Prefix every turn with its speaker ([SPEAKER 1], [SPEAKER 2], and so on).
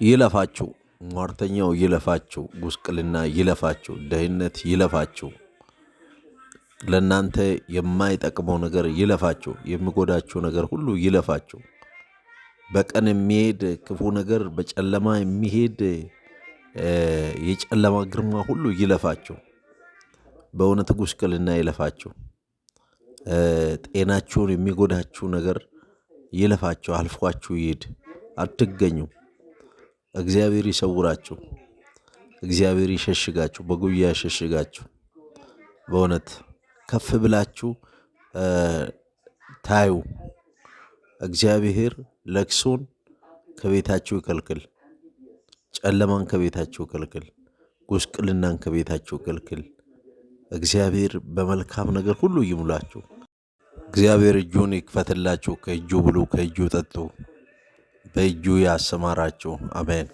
[SPEAKER 1] ይለፋችሁ፣ ሟርተኛው ይለፋችሁ፣ ጉስቅልና ይለፋችሁ፣ ድህነት ይለፋችሁ፣ ለእናንተ የማይጠቅመው ነገር ይለፋችሁ፣ የሚጎዳችሁ ነገር ሁሉ ይለፋችሁ። በቀን የሚሄድ ክፉ ነገር፣ በጨለማ የሚሄድ የጨለማ ግርማ ሁሉ ይለፋችሁ። በእውነት ጉስቅልና ይለፋችሁ። ጤናችሁን የሚጎዳችሁ ነገር ይለፋችሁ፣ አልፏችሁ ይሄድ፣ አትገኙ። እግዚአብሔር ይሰውራችሁ፣ እግዚአብሔር ይሸሽጋችሁ፣ በጉያ ይሸሽጋችሁ። በእውነት ከፍ ብላችሁ ታዩ። እግዚአብሔር ለቅሶን ከቤታችሁ ይከልክል፣ ጨለማን ከቤታችሁ ይከልክል፣ ጉስቅልናን ከቤታችሁ ይከልክል። እግዚአብሔር በመልካም ነገር ሁሉ ይሙላችሁ። እግዚአብሔር እጁን ይክፈትላችሁ። ከእጁ ብሉ፣ ከእጁ ጠጡ፣ በእጁ ያሰማራችሁ። አሜን።